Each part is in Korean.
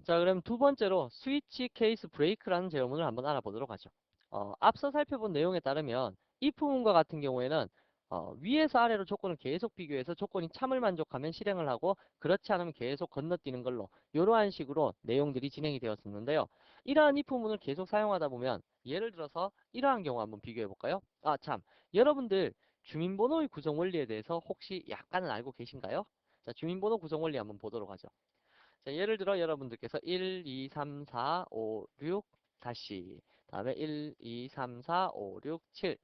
자, 그럼 두 번째로 스위치 케이스 브레이크라는 제어문을 한번 알아보도록 하죠. 앞서 살펴본 내용에 따르면 if문과 같은 경우에는 위에서 아래로 조건을 계속 비교해서 조건이 참을 만족하면 실행을 하고 그렇지 않으면 계속 건너뛰는 걸로 이러한 식으로 내용들이 진행이 되었었는데요. 이러한 if문을 계속 사용하다 보면 예를 들어서 이러한 경우 한번 비교해 볼까요? 아, 참. 여러분들 주민번호의 구성 원리에 대해서 혹시 약간은 알고 계신가요? 자, 주민번호 구성 원리 한번 보도록 하죠. 자, 예를 들어 여러분들께서 1, 2, 3, 4, 5, 6 다시 다음에 1, 2, 3, 4, 5, 6, 7.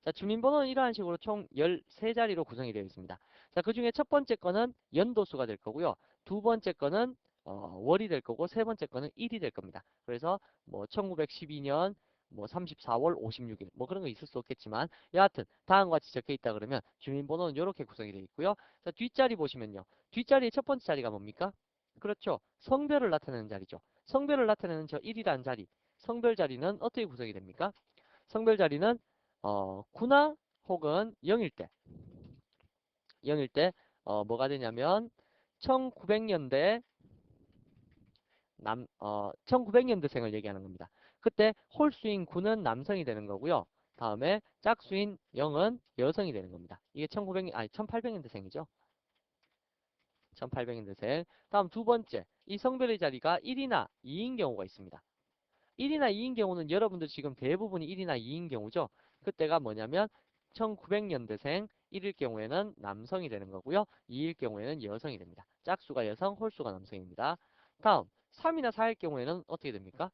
자, 주민번호는 이러한 식으로 총 13자리로 구성이 되어 있습니다. 자, 그 중에 첫 번째 거는 연도수가 될 거고요. 두 번째 거는 월이 될 거고 세 번째 거는 일이 될 겁니다. 그래서 뭐 1912년 뭐 34월 56일 뭐 그런 거 있을 수 없겠지만 여하튼 다음과 같이 적혀 있다 그러면 주민번호는 이렇게 구성이 되어 있고요. 자, 뒷자리 보시면요. 뒷자리의 첫 번째 자리가 뭡니까? 그렇죠. 성별을 나타내는 자리죠. 성별을 나타내는 저 1이라는 자리. 성별 자리는 어떻게 구성이 됩니까? 성별 자리는 구나 혹은 0일 때. 0일 때 뭐가 되냐면 1900년대 1900년대생을 얘기하는 겁니다. 그때 홀수인 구는 남성이 되는 거고요. 다음에 짝수인 0은 여성이 되는 겁니다. 이게 1800년대생이죠. 1800년대생. 다음 두 번째, 이 성별의 자리가 1이나 2인 경우가 있습니다. 1이나 2인 경우는 여러분들 지금 대부분이 1이나 2인 경우죠. 그때가 뭐냐면 1900년대생 1일 경우에는 남성이 되는 거고요. 2일 경우에는 여성이 됩니다. 짝수가 여성, 홀수가 남성입니다. 다음 3이나 4일 경우에는 어떻게 됩니까?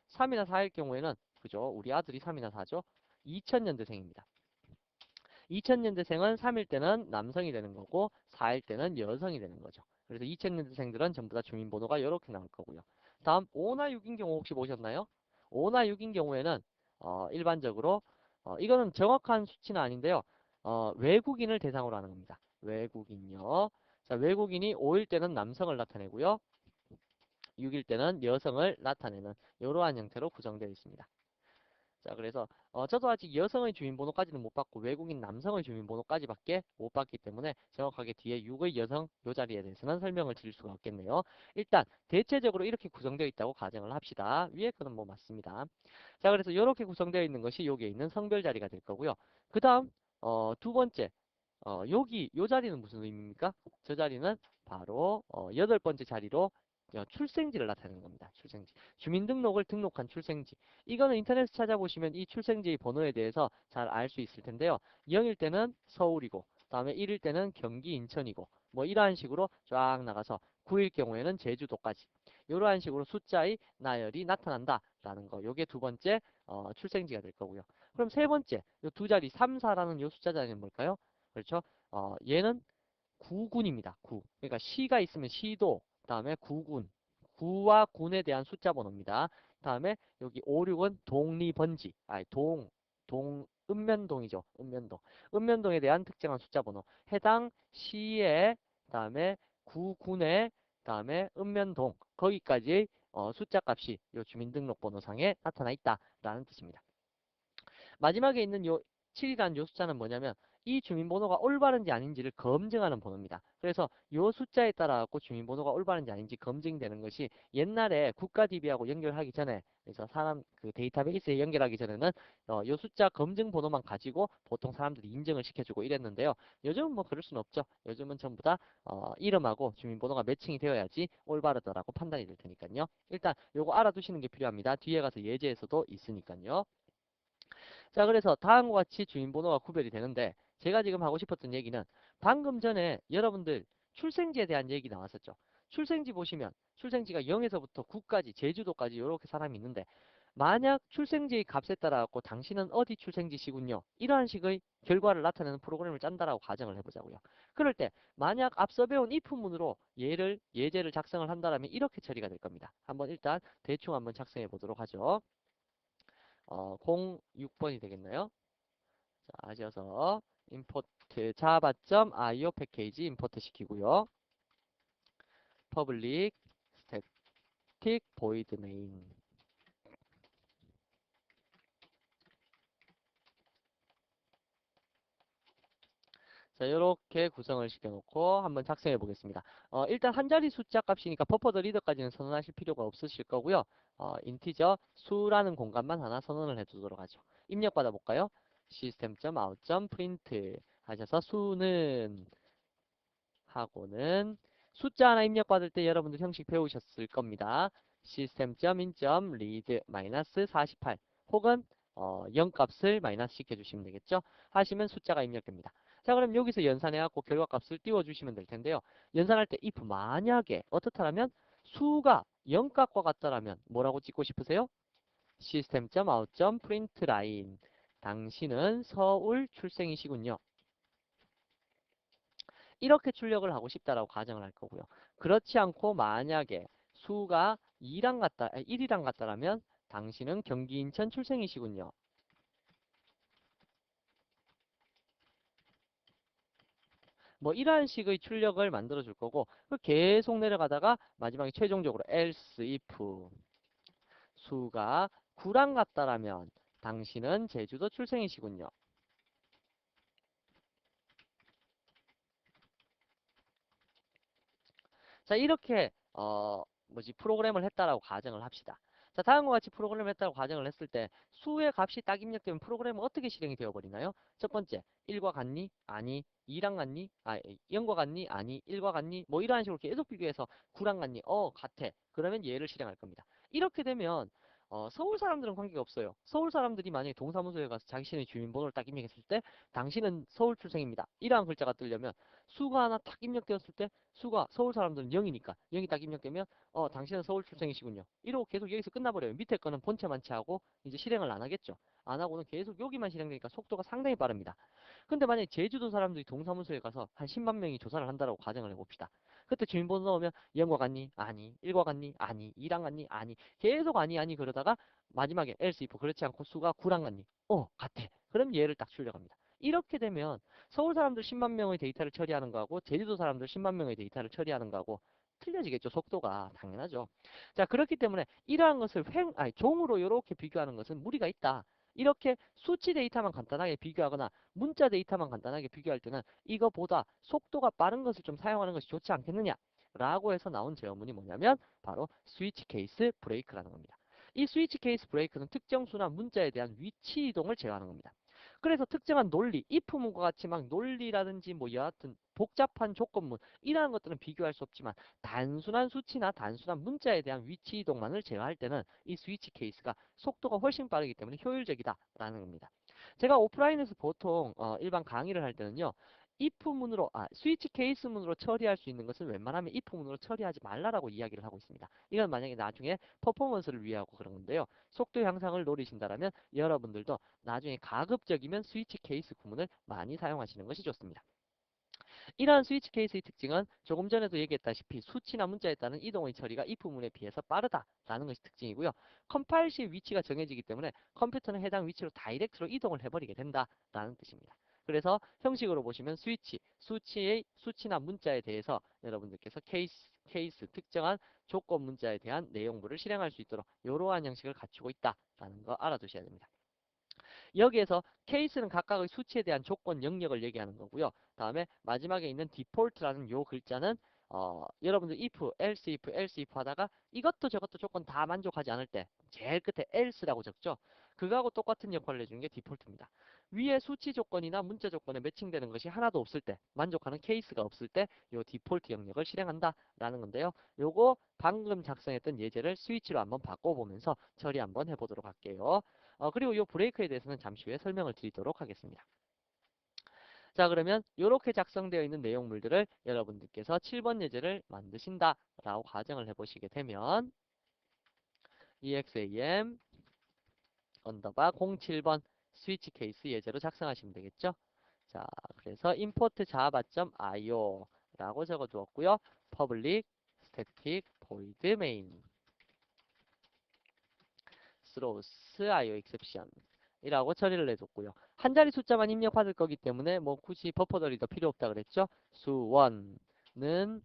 3이나 4일 경우에는 그죠? 우리 아들이 3이나 4죠. 2000년대생입니다. 2000년대생은 3일 때는 남성이 되는 거고 4일 때는 여성이 되는 거죠. 그래서 2000년대생들은 전부 다 주민번호가 이렇게 나올 거고요. 다음 5나 6인 경우 혹시 보셨나요? 5나 6인 경우에는 일반적으로 이거는 정확한 수치는 아닌데요. 외국인을 대상으로 하는 겁니다. 외국인요. 자, 외국인이 5일 때는 남성을 나타내고요. 6일 때는 여성을 나타내는 이러한 형태로 구성되어 있습니다. 자, 그래서 저도 아직 여성의 주민번호까지는 못 받고 외국인 남성의 주민번호까지밖에 못 받기 때문에 정확하게 뒤에 6의 여성 요 자리에 대해서는 설명을 드릴 수가 없겠네요. 일단 대체적으로 이렇게 구성되어 있다고 가정을 합시다. 위에 거는 뭐 맞습니다. 자, 그래서 이렇게 구성되어 있는 것이 여기에 있는 성별 자리가 될 거고요. 그 다음 두 번째 여기 요 자리는 무슨 의미입니까? 저 자리는 바로 여덟 번째 자리로 출생지를 나타내는 겁니다. 출생지. 주민등록을 등록한 출생지. 이거는 인터넷에 찾아보시면 이 출생지의 번호에 대해서 잘 알 수 있을 텐데요. 0일 때는 서울이고, 다음에 1일 때는 경기 인천이고, 뭐 이러한 식으로 쫙 나가서 9일 경우에는 제주도까지. 이러한 식으로 숫자의 나열이 나타난다라는 거. 요게 두 번째 출생지가 될 거고요. 그럼 세 번째, 요 두 자리 3, 4라는 요 숫자 자리는 뭘까요? 그렇죠? 얘는 구군입니다. 구. 그러니까 시가 있으면 시도, 다음에 구군. 구와 군에 대한 숫자 번호입니다. 다음에 여기 5, 6은 동리번지. 읍면동이죠. 읍면동. 읍면동에 대한 특정한 숫자 번호. 해당 시의, 다음에 구군의, 다음에 읍면동. 거기까지 숫자 값이 요 주민등록번호상에 나타나 있다라는 뜻입니다. 마지막에 있는 요 7이라는 요 숫자는 뭐냐면 이 주민번호가 올바른지 아닌지를 검증하는 번호입니다. 그래서 요 숫자에 따라 갖고 주민번호가 올바른지 아닌지 검증되는 것이 옛날에 국가 DB하고 연결하기 전에 그래서 사람 그 데이터베이스에 연결하기 전에는 요 숫자 검증 번호만 가지고 보통 사람들이 인증을 시켜주고 이랬는데요. 요즘은 뭐 그럴 수는 없죠. 요즘은 전부 다 이름하고 주민번호가 매칭이 되어야지 올바르더라고 판단이 될 테니까요. 일단 요거 알아두시는 게 필요합니다. 뒤에 가서 예제에서도 있으니까요. 자, 그래서 다음과 같이 주민번호가 구별이 되는데 제가 지금 하고 싶었던 얘기는 방금 전에 여러분들 출생지에 대한 얘기 나왔었죠. 출생지 보시면 출생지가 0에서부터 9까지 제주도까지 이렇게 사람이 있는데 만약 출생지의 값에 따라 갖고 당신은 어디 출생지시군요. 이러한 식의 결과를 나타내는 프로그램을 짠다라고 가정을 해보자고요. 그럴 때 만약 앞서 배운 if문으로 예제를 작성을 한다면 이렇게 처리가 될 겁니다. 한번 일단 대충 한번 작성해 보도록 하죠. 06번이 되겠나요? 자, 하셔서 import java.io 패키지 임포트 시키고요. public static void main. 자, 이렇게 구성을 시켜놓고 한번 작성해 보겠습니다. 일단 한 자리 숫자 값이니까 버퍼드 리더까지는 선언하실 필요가 없으실 거고요. 인티저 수라는 공간만 하나 선언을 해두도록 하죠. 입력 받아볼까요? system.out.print 하셔서 수는 하고는 숫자 하나 입력받을 때 여러분들 형식 배우셨을 겁니다. system.in.read-48 혹은 0값을 마이너스 시켜주시면 되겠죠. 하시면 숫자가 입력됩니다. 자, 그럼 여기서 연산해갖고 결과값을 띄워주시면 될 텐데요. 연산할 때 if 만약에 어떻다라면 수가 0값과 같다라면 뭐라고 찍고 싶으세요? system.out.println 당신은 서울 출생이시군요. 이렇게 출력을 하고 싶다라고 가정을 할 거고요. 그렇지 않고 만약에 수가 1이랑 같다라면 당신은 경기 인천 출생이시군요. 뭐 이러한 식의 출력을 만들어 줄 거고 계속 내려가다가 마지막에 최종적으로 else if 수가 9랑 같다라면 당신은 제주도 출생이시군요. 자, 이렇게 프로그램을 했다라고 가정을 합시다. 자, 다음과 같이 프로그램을 했다고 가정을 했을 때 수의 값이 딱 입력되면 프로그램은 어떻게 실행이 되어 버리나요? 첫 번째, 1과 같니? 아니. 2랑 같니? 0과 같니? 아니. 1과 같니? 뭐 이러한 식으로 계속 비교해서 9랑 같니? 같아. 그러면 얘를 실행할 겁니다. 이렇게 되면 서울 사람들은 관계가 없어요. 서울 사람들이 만약에 동사무소에 가서 자신의 주민번호를 딱 입력했을 때 당신은 서울 출생입니다. 이러한 글자가 뜨려면 수가 하나 딱 입력되었을 때 수가 서울 사람들은 0이니까 0이 딱 입력되면 당신은 서울 출생이시군요. 이러고 계속 여기서 끝나버려요. 밑에 거는 본체만 채하고 이제 실행을 안 하겠죠. 안 하고는 계속 여기만 실행되니까 속도가 상당히 빠릅니다. 근데 만약에 제주도 사람들이 동사무소에 가서 한 10만 명이 조사를 한다라고 가정을 해봅시다. 그때 주민번호 넣으면 0과 같니? 아니. 1과 같니? 아니. 2랑 같니? 아니. 계속 아니 아니 그러다가 마지막에 else if 그렇지 않고 수가 9랑 같니? 같아. 그럼 얘를 딱 출력합니다. 이렇게 되면 서울 사람들 10만 명의 데이터를 처리하는 거하고 제주도 사람들 10만 명의 데이터를 처리하는 거하고 틀려지겠죠. 속도가 당연하죠. 자, 그렇기 때문에 이러한 것을 종으로 이렇게 비교하는 것은 무리가 있다. 이렇게 수치 데이터만 간단하게 비교하거나 문자 데이터만 간단하게 비교할 때는 이거보다 속도가 빠른 것을 좀 사용하는 것이 좋지 않겠느냐 라고 해서 나온 제어문이 뭐냐면 바로 스위치 케이스 브레이크라는 겁니다. 이 스위치 케이스 브레이크는 특정 수나 문자에 대한 위치 이동을 제어하는 겁니다. 그래서 특정한 논리, if문과 같이 막 논리라든지 뭐 여하튼 복잡한 조건문 이러한 것들은 비교할 수 없지만 단순한 수치나 단순한 문자에 대한 위치 이동만을 제어할 때는 이 스위치 케이스가 속도가 훨씬 빠르기 때문에 효율적이다라는 겁니다. 제가 오프라인에서 보통 일반 강의를 할 때는요. if문으로 스위치 케이스문으로 처리할 수 있는 것은 웬만하면 if문으로 처리하지 말라라고 이야기를 하고 있습니다. 이건 만약에 나중에 퍼포먼스를 위하고 그런 건데요. 속도 향상을 노리신다라면 여러분들도 나중에 가급적이면 스위치 케이스 구문을 많이 사용하시는 것이 좋습니다. 이러한 스위치 케이스의 특징은 조금 전에도 얘기했다시피 수치나 문자에 따른 이동의 처리가 if문에 비해서 빠르다라는 것이 특징이고요. 컴파일 시 위치가 정해지기 때문에 컴퓨터는 해당 위치로 다이렉트로 이동을 해버리게 된다라는 뜻입니다. 그래서 형식으로 보시면 수치나 문자에 대해서 여러분들께서 케이스 특정한 조건 문자에 대한 내용물을 실행할 수 있도록 이러한 형식을 갖추고 있다라는 거 알아두셔야 됩니다. 여기에서 케이스는 각각의 수치에 대한 조건 영역을 얘기하는 거고요. 다음에 마지막에 있는 디폴트라는 요 글자는 여러분들 if, else if 하다가 이것도 저것도 조건 다 만족하지 않을 때 제일 끝에 else라고 적죠. 그거하고 똑같은 역할을 해주는 게 디폴트입니다. 위에 수치 조건이나 문자 조건에 매칭되는 것이 하나도 없을 때, 만족하는 케이스가 없을 때 요 디폴트 영역을 실행한다라는 건데요. 요거 방금 작성했던 예제를 스위치로 한번 바꿔보면서 처리 한번 해보도록 할게요. 그리고 이 브레이크에 대해서는 잠시 후에 설명을 드리도록 하겠습니다. 자, 그러면 이렇게 작성되어 있는 내용물들을 여러분들께서 7번 예제를 만드신다라고 가정을 해보시게 되면 exam 언더바 07번 스위치 케이스 예제로 작성하시면 되겠죠. 자, 그래서 import java.io 라고 적어두었고요. public static void main throws io exception 이라고 처리를 해줬고요. 한 자리 숫자만 입력받을 거기 때문에 뭐 굳이 버퍼더리도 필요 없다 그랬죠. 수원은 0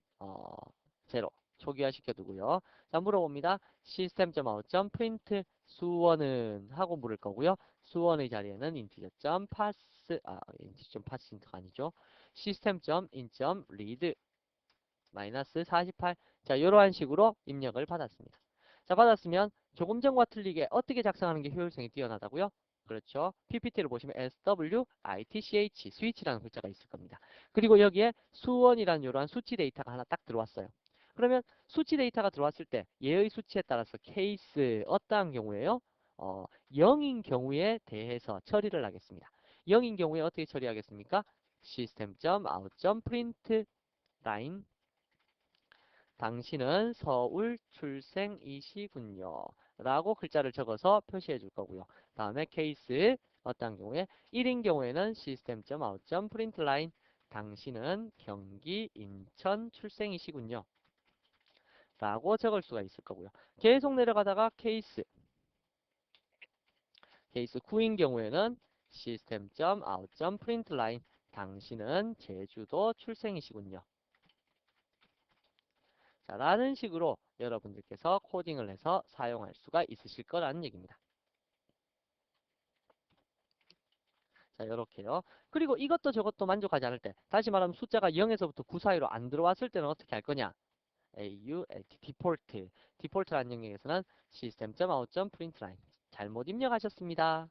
초기화 시켜두고요. 자, 물어봅니다. system.out.print 수원은 하고 물을 거고요. 수원의 자리에는 integer.pass 마이너스 pass.passint가 아니죠. system.in.read 마이너스 48. 자, 이러한 식으로 입력을 받았습니다. 자, 받았으면 조금 전과 틀리게 어떻게 작성하는 게 효율성이 뛰어나다고요? 그렇죠. PPT를 보시면 SWITCH, 스위치라는 글자가 있을 겁니다. 그리고 여기에 수원이라는 이러한 수치 데이터가 하나 딱 들어왔어요. 그러면 수치 데이터가 들어왔을 때 얘의 수치에 따라서 케이스 어떠한 경우에요? 0인 경우에 대해서 처리를 하겠습니다. 0인 경우에 어떻게 처리하겠습니까? system.out.print line 당신은 서울 출생이시군요. 라고 글자를 적어서 표시해 줄 거고요. 다음에 케이스 어떤 경우에 1인 경우에는 system.out.println 당신은 경기 인천 출생이시군요. 라고 적을 수가 있을 거고요. 계속 내려가다가 케이스 9인 경우에는 system.out.println 당신은 제주도 출생이시군요. 자, 라는 식으로 여러분들께서 코딩을 해서 사용할 수가 있으실 거라는 얘기입니다. 자, 요렇게요. 그리고 이것도 저것도 만족하지 않을 때, 다시 말하면 숫자가 0에서부터 9 사이로 안 들어왔을 때는 어떻게 할 거냐? AULT, 디폴트. 디폴트라는 영역에서는 system.out.println 잘못 입력하셨습니다.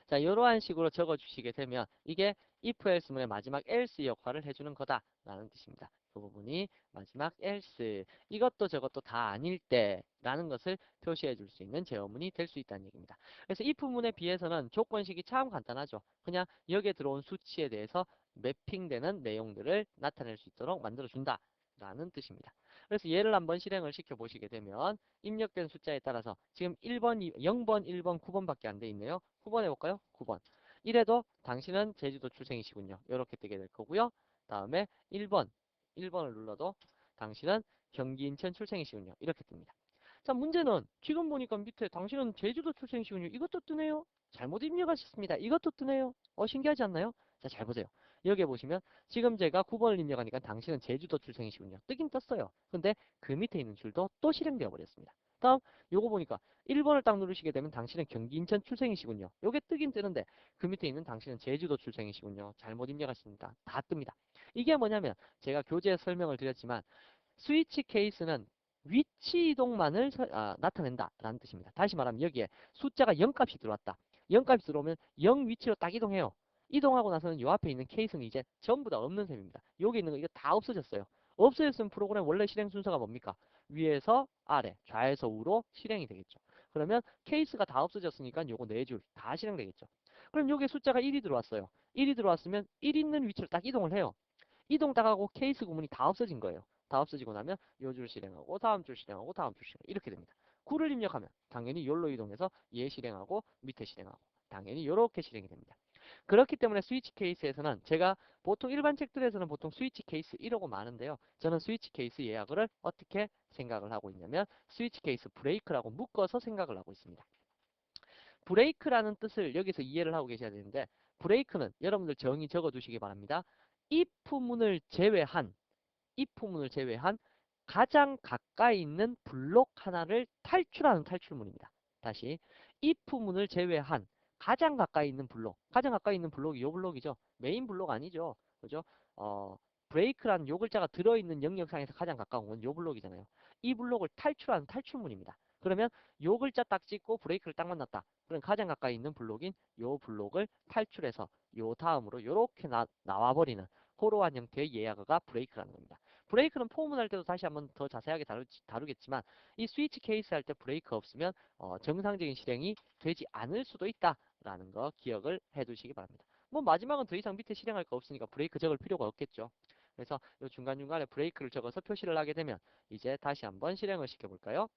자, 이러한 식으로 적어주시게 되면 이게 if else문의 마지막 else 역할을 해주는 거다라는 뜻입니다. 그 부분이 마지막 else 이것도 저것도 다 아닐 때라는 것을 표시해 줄 수 있는 제어문이 될 수 있다는 얘기입니다. 그래서 if문에 비해서는 조건식이 참 간단하죠. 그냥 여기에 들어온 수치에 대해서 매핑되는 내용들을 나타낼 수 있도록 만들어준다 라는 뜻입니다. 그래서 얘를 한번 실행을 시켜 보시게 되면 입력된 숫자에 따라서 지금 1번, 0번, 1번, 9번밖에 안 돼 있네요. 9번 해볼까요? 9번. 이래도 당신은 제주도 출생이시군요. 이렇게 뜨게 될 거고요. 다음에 1번을 눌러도 당신은 경기 인천 출생이시군요. 이렇게 뜹니다. 자, 문제는 지금 보니까 밑에 당신은 제주도 출생이시군요. 이것도 뜨네요. 잘못 입력하셨습니다. 이것도 뜨네요. 신기하지 않나요? 자, 잘 보세요. 여기에 보시면 지금 제가 9번을 입력하니까 당신은 제주도 출생이시군요. 뜨긴 떴어요. 근데 그 밑에 있는 줄도 또 실행되어 버렸습니다. 다음 요거 보니까 1번을 딱 누르시게 되면 당신은 경기 인천 출생이시군요. 요게 뜨긴 뜨는데 그 밑에 있는 당신은 제주도 출생이시군요. 잘못 입력하십니다. 다 뜹니다. 이게 뭐냐면 제가 교재에 설명을 드렸지만 스위치 케이스는 위치 이동만을 나타낸다라는 뜻입니다. 다시 말하면 여기에 숫자가 0값이 들어왔다. 0값이 들어오면 0 위치로 딱 이동해요. 이동하고 나서는 요 앞에 있는 케이스는 이제 전부 다 없는 셈입니다. 여기 있는 거 이거 다 없어졌어요. 없어졌으면 프로그램 원래 실행 순서가 뭡니까? 위에서 아래, 좌에서 우로 실행이 되겠죠. 그러면 케이스가 다 없어졌으니까 요거 4줄 다 실행되겠죠. 그럼 여기에 숫자가 1이 들어왔어요. 1이 들어왔으면 1 있는 위치로 딱 이동을 해요. 이동 딱 하고 케이스 구문이 다 없어진 거예요. 다 없어지고 나면 요 줄 실행하고 다음 줄 실행하고 다음 줄 실행 이렇게 됩니다. 9를 입력하면 당연히 요로 이동해서 얘 실행하고 밑에 실행하고 당연히 요렇게 실행이 됩니다. 그렇기 때문에 스위치 케이스에서는 제가 보통 일반 책들에서는 보통 스위치 케이스 이러고 많은데요. 저는 스위치 케이스 예약을 어떻게 생각을 하고 있냐면 스위치 케이스 브레이크라고 묶어서 생각을 하고 있습니다. 브레이크라는 뜻을 여기서 이해를 하고 계셔야 되는데 브레이크는 여러분들 정의 적어 두시기 바랍니다. if문을 제외한 가장 가까이 있는 블록 하나를 탈출하는 탈출문입니다. 다시 if문을 제외한 가장 가까이 있는 블록 가장 가까이 있는 블록이 요 블록이죠. 메인 블록 아니죠. 그죠? 브레이크라는 요 글자가 들어있는 영역상에서 가장 가까운 건 요 블록이잖아요. 이 블록을 탈출하는 탈출문입니다. 그러면 요 글자 딱 찍고 브레이크를 딱 만났다. 그럼 가장 가까이 있는 블록인 요 블록을 탈출해서 요 다음으로 요렇게 나와버리는 호로한 형태의 예약어가 브레이크라는 겁니다. 브레이크는 포문 할 때도 다시 한번 더 자세하게 다루겠지만 이 스위치 케이스 할 때 브레이크 없으면 정상적인 실행이 되지 않을 수도 있다라는 거 기억을 해두시기 바랍니다. 뭐 마지막은 더 이상 밑에 실행할 거 없으니까 브레이크 적을 필요가 없겠죠. 그래서 이 중간중간에 브레이크를 적어서 표시를 하게 되면 이제 다시 한번 실행을 시켜볼까요?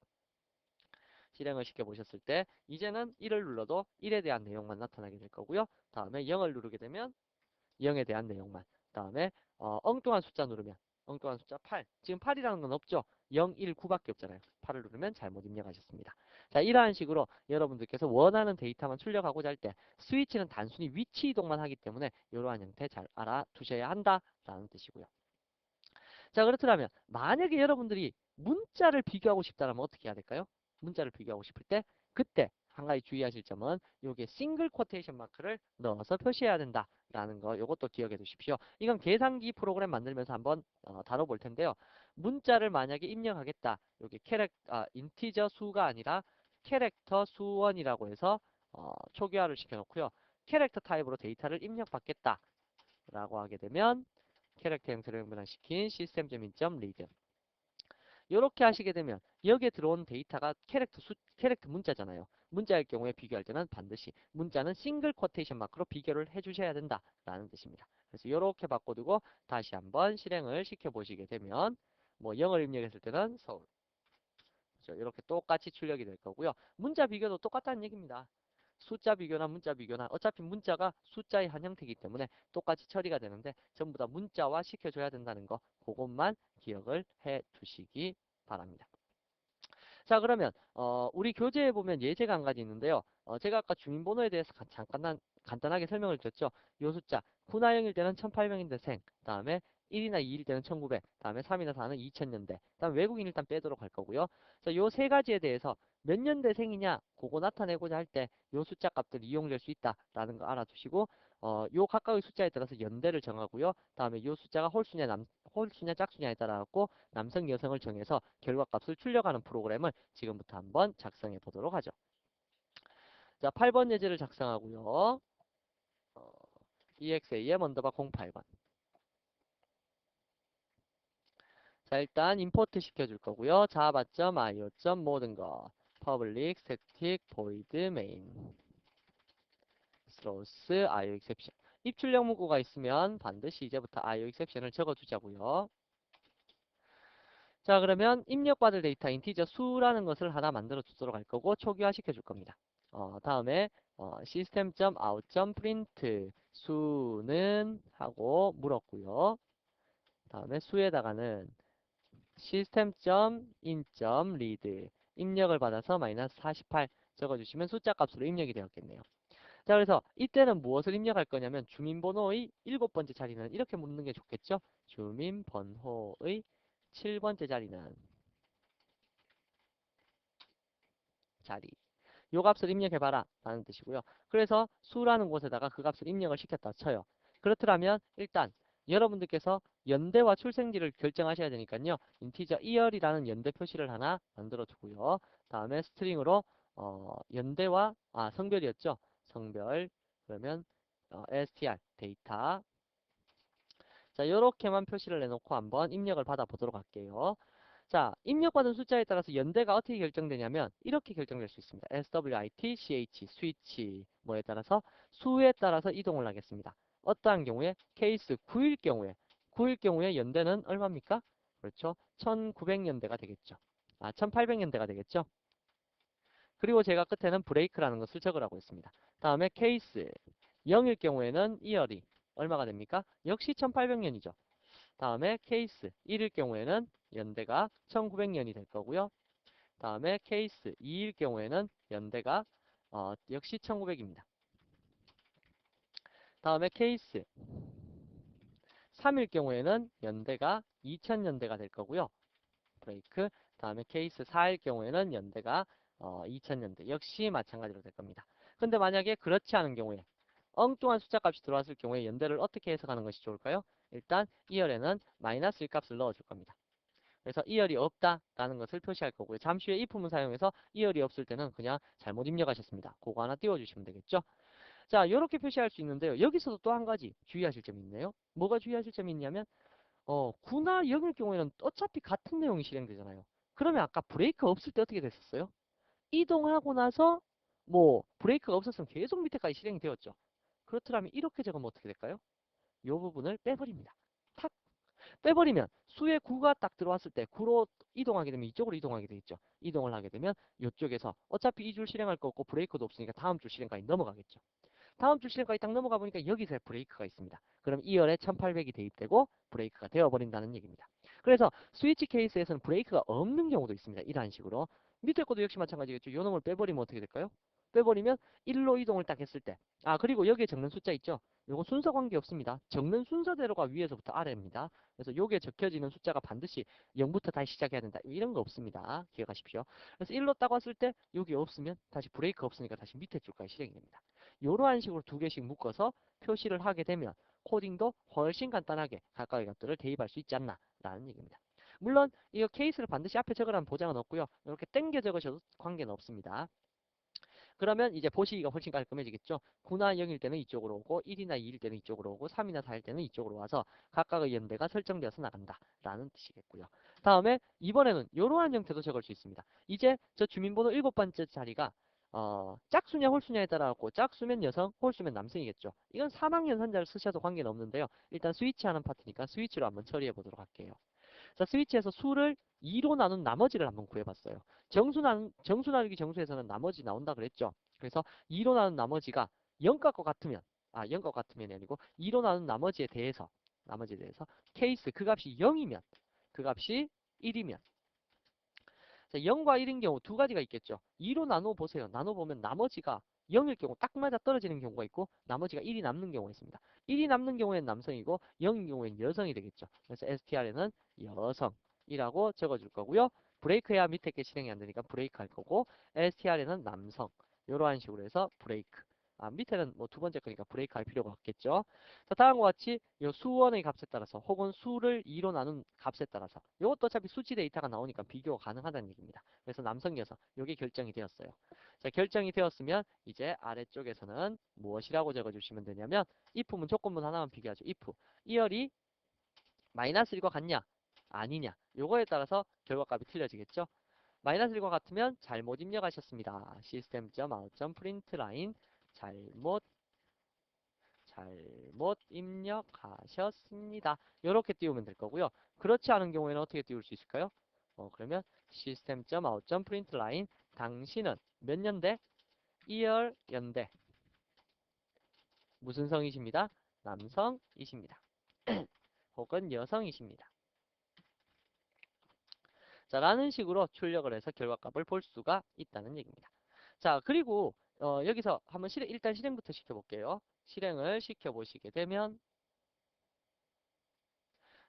실행을 시켜보셨을 때 이제는 1을 눌러도 1에 대한 내용만 나타나게 될 거고요. 다음에 0을 누르게 되면 0에 대한 내용만. 다음에 엉뚱한 숫자 누르면 엉뚱한 숫자 8. 지금 8이라는 건 없죠. 0, 1, 9밖에 없잖아요. 8을 누르면 잘못 입력하셨습니다. 자, 이러한 식으로 여러분들께서 원하는 데이터만 출력하고자 할 때 스위치는 단순히 위치 이동만 하기 때문에 이러한 형태 잘 알아두셔야 한다라는 뜻이고요. 자, 그렇다면 만약에 여러분들이 문자를 비교하고 싶다면 어떻게 해야 될까요? 문자를 비교하고 싶을 때 그때 한 가지 주의하실 점은 요게 싱글 쿼테이션 마크를 넣어서 표시해야 된다라는 거 요것도 기억해 두십시오. 이건 계산기 프로그램 만들면서 한번 다뤄볼 텐데요. 문자를 만약에 입력하겠다. 요게 인티저 수가 아니라 캐릭터 수원이라고 해서 초기화를 시켜놓고요. 캐릭터 타입으로 데이터를 입력받겠다 라고 하게 되면 캐릭터 형태를 변환시킨 시스템.in.read 이렇게 하시게 되면 여기에 들어온 데이터가 캐릭터 문자잖아요. 문자일 경우에 비교할 때는 반드시 문자는 싱글 쿼테이션 마크로 비교를 해주셔야 된다라는 뜻입니다. 그래서 이렇게 바꿔두고 다시 한번 실행을 시켜보시게 되면 뭐 0을 입력했을 때는 서울 그렇죠? 이렇게 똑같이 출력이 될 거고요. 문자 비교도 똑같다는 얘기입니다. 숫자 비교나 문자 비교나 어차피 문자가 숫자의 한 형태이기 때문에 똑같이 처리가 되는데 전부 다 문자화 시켜줘야 된다는 거 그것만 기억을 해 두시기 바랍니다. 자 그러면 우리 교재에 보면 예제가 한 가지 있는데요. 제가 아까 주민번호에 대해서 간단하게 설명을 드렸죠. 요 숫자 9나 0일 때는 1800년대 생, 다음에 1이나 2일 때는 1900, 다음에 3이나 4는 2000년대, 다음 외국인 일단 빼도록 할 거고요. 자, 요 세 가지에 대해서 몇 년대 생이냐 그거 나타내고자 할 때 요 숫자 값들이 이용될 수 있다라는 거 알아두시고 요 각각의 숫자에 따라서 연대를 정하고요. 다음에 요 숫자가 홀수냐 짝수냐에 따라 갖고 남성 여성을 정해서 결과값을 출력하는 프로그램을 지금부터 한번 작성해 보도록 하죠. 자, 8번 예제를 작성하고요. exam 언더바 08번. 자, 일단 임포트 시켜줄 거고요. java.io. 모든 거 public static void main throws io exception. 입출력 문구가 있으면 반드시 이제부터 io exception을 적어주자고요. 자, 그러면 입력받을 데이터 인티저 수라는 것을 하나 만들어 두도록 할 거고 초기화 시켜줄 겁니다. 다음에 system.out.print 수는 하고 물었고요. 다음에 수에다가는 system.in.read 입력을 받아서 마이너스 48 적어주시면 숫자 값으로 입력이 되었겠네요. 자, 그래서 이때는 무엇을 입력할 거냐면 주민번호의 7번째 자리는 이렇게 묻는 게 좋겠죠? 주민번호의 7번째 자리는 자리. 요 값을 입력해봐라 라는 뜻이고요. 그래서 수라는 곳에다가 그 값을 입력을 시켰다 쳐요. 그렇더라면 일단 여러분들께서 연대와 출생지를 결정하셔야 되니까요. 인티저 year이라는 연대 표시를 하나 만들어 두고요. 다음에 스트링으로 연대와 성별이었죠. 성별 그러면 str 데이터 자 요렇게만 표시를 내놓고 한번 입력을 받아 보도록 할게요. 자, 입력받은 숫자에 따라서 연대가 어떻게 결정되냐면 이렇게 결정될 수 있습니다. SWIT, CH, 스위치 뭐에 따라서 수에 따라서 이동을 하겠습니다. 어떠한 경우에 케이스 9일 경우에 연대는 얼마입니까? 그렇죠. 1900년대가 되겠죠. 1800년대가 되겠죠. 그리고 제가 끝에는 브레이크라는 것을 적으라고 했습니다. 다음에 케이스 0일 경우에는 이어리 얼마가 됩니까? 역시 1800년이죠. 다음에 케이스 1일 경우에는 연대가 1900년이 될 거고요. 다음에 케이스 2일 경우에는 연대가 역시 1900입니다. 다음에 케이스 3일 경우에는 연대가 2000년대가 될 거고요. 브레이크. 다음에 케이스 4일 경우에는 연대가 2000년대. 역시 마찬가지로 될 겁니다. 근데 만약에 그렇지 않은 경우에 엉뚱한 숫자 값이 들어왔을 경우에 연대를 어떻게 해석하는 것이 좋을까요? 일단 2열에는 마이너스 1 값을 넣어줄 겁니다. 그래서 2열이 없다라는 것을 표시할 거고요. 잠시 후에 if문을 사용해서 2열이 없을 때는 그냥 잘못 입력하셨습니다. 그거 하나 띄워주시면 되겠죠? 자, 이렇게 표시할 수 있는데요. 여기서도 또 한 가지 주의하실 점이 있네요. 뭐가 주의하실 점이 있냐면 9나 0일 경우에는 어차피 같은 내용이 실행되잖아요. 그러면 아까 브레이크 없을 때 어떻게 됐었어요? 이동하고 나서 뭐 브레이크가 없었으면 계속 밑에까지 실행이 되었죠. 그렇더라면 이렇게 적으면 어떻게 될까요? 이 부분을 빼버립니다. 탁 빼버리면 수의 9가 딱 들어왔을 때 9로 이동하게 되면 이쪽으로 이동하게 돼 있죠. 이동을 하게 되면 이쪽에서 어차피 이 줄 실행할 거 없고 브레이크도 없으니까 다음 줄 실행까지 넘어가겠죠. 다음 줄 실행까지 딱 넘어가 보니까 여기서 브레이크가 있습니다. 그럼 2열에 1800이 대입되고 브레이크가 되어버린다는 얘기입니다. 그래서 스위치 케이스에서는 브레이크가 없는 경우도 있습니다. 이러한 식으로. 밑에 것도 역시 마찬가지겠죠. 요 놈을 빼버리면 어떻게 될까요? 빼버리면 1로 이동을 딱 했을 때, 그리고 여기에 적는 숫자 있죠? 요거 순서 관계 없습니다. 적는 순서대로가 위에서부터 아래입니다. 그래서 요게 적혀지는 숫자가 반드시 0부터 다시 시작해야 된다. 이런 거 없습니다. 기억하십시오. 그래서 1로 딱 왔을 때 여기 없으면 다시 브레이크 없으니까 다시 밑에 줄까지 실행이 됩니다. 이러한 식으로 두 개씩 묶어서 표시를 하게 되면 코딩도 훨씬 간단하게 각각의 것들을 대입할 수 있지 않나 라는 얘기입니다. 물론 이 케이스를 반드시 앞에 적으라는 보장은 없고요. 이렇게 땡겨 적으셔도 관계는 없습니다. 그러면 이제 보시기가 훨씬 깔끔해지겠죠. 9나 0일 때는 이쪽으로 오고 1이나 2일 때는 이쪽으로 오고 3이나 4일 때는 이쪽으로 와서 각각의 연대가 설정되어서 나간다 라는 뜻이겠고요. 다음에 이번에는 이러한 형태도 적을 수 있습니다. 이제 저 주민번호 7번째 자리가 짝수냐 홀수냐에 따라 갖고 짝수면 여성, 홀수면 남성이겠죠. 이건 사망 연산자를 쓰셔도 관계는 없는데요. 일단 스위치하는 파트니까 스위치로 한번 처리해 보도록 할게요. 자, 스위치에서 수를 2로 나눈 나머지를 한번 구해봤어요. 정수 나누기 정수에서는 나머지 나온다 그랬죠. 그래서 2로 나눈 나머지가 0과 같으면, 0과 같으면이 아니고 2로 나눈 나머지에 대해서 케이스 그 값이 0이면, 그 값이 1이면, 자, 0과 1인 경우 두 가지가 있겠죠. 2로 나눠 보세요. 나눠 보면 나머지가 0일 경우 딱 맞아 떨어지는 경우가 있고 나머지가 1이 남는 경우가 있습니다. 1이 남는 경우에는 남성이고 0인 경우에는 여성이 되겠죠. 그래서 str에는 여성이라고 적어줄 거고요. 브레이크해야 밑에 게 실행이 안 되니까 브레이크 할 거고 str에는 남성 이러한 식으로 해서 브레이크. 밑에는 뭐 두 번째 거니까 브레이크 할 필요가 없겠죠. 자, 다음과 같이 이 수원의 값에 따라서 혹은 수를 2로 나눈 값에 따라서 이것도 어차피 수치 데이터가 나오니까 비교가 가능하다는 얘기입니다. 그래서 남성, 여성 이게 결정이 되었어요. 자, 결정이 되었으면 이제 아래쪽에서는 무엇이라고 적어주시면 되냐면 if문 조건문 하나만 비교하죠. if 이열이 마이너스 1과 같냐 아니냐 요거에 따라서 결과값이 틀려지겠죠. 마이너스 1과 같으면 잘못 입력하셨습니다. system.out.println 잘못 입력하셨습니다. 이렇게 띄우면 될 거고요. 그렇지 않은 경우에는 어떻게 띄울 수 있을까요? 그러면 system.out.println 당신은 몇 년대? 2열 연대. 무슨 성이십니다? 남성이십니다. 혹은 여성이십니다. 자, 라는 식으로 출력을 해서 결과값을 볼 수가 있다는 얘기입니다. 자, 그리고 여기서 한번 일단 실행부터 시켜볼게요. 실행을 시켜보시게 되면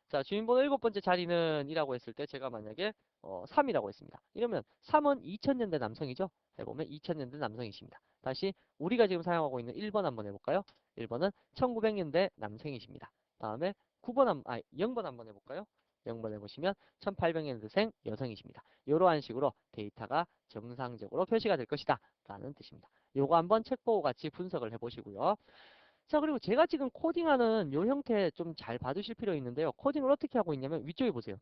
자, 주민번호 7번째 자리는 이라고 했을 때 제가 만약에 3이라고 했습니다. 이러면 3은 2000년대 남성이죠? 해보면 2000년대 남성이십니다. 다시 우리가 지금 사용하고 있는 1번 한번 해볼까요? 1번은 1900년대 남성이십니다. 다음에 0번 한번 해볼까요? 0번 해보시면 1800년대생 여성이십니다. 이러한 식으로 데이터가 정상적으로 표시가 될 것이다 라는 뜻입니다. 요거 한번 책 보고 같이 분석을 해보시고요. 자, 그리고 제가 지금 코딩하는 요 형태 좀 잘 봐두실 필요 있는데요. 코딩을 어떻게 하고 있냐면 위쪽에 보세요.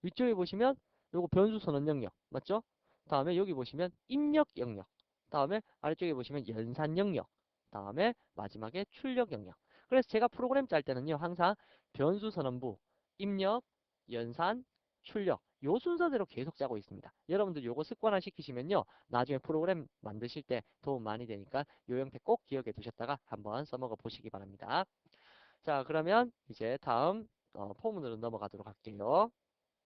위쪽에 보시면 요거 변수 선언 영역 맞죠? 다음에 여기 보시면 입력 영역, 다음에 아래쪽에 보시면 연산 영역, 다음에 마지막에 출력 영역. 그래서 제가 프로그램 짤 때는요 항상 변수 선언부, 입력, 연산, 출력 요 순서대로 계속 짜고 있습니다. 여러분들 요거 습관화 시키시면요 나중에 프로그램 만드실 때 도움 많이 되니까 요 형태 꼭 기억해 두셨다가 한번 써먹어 보시기 바랍니다. 자, 그러면 이제 다음 포문으로 넘어가도록 할게요.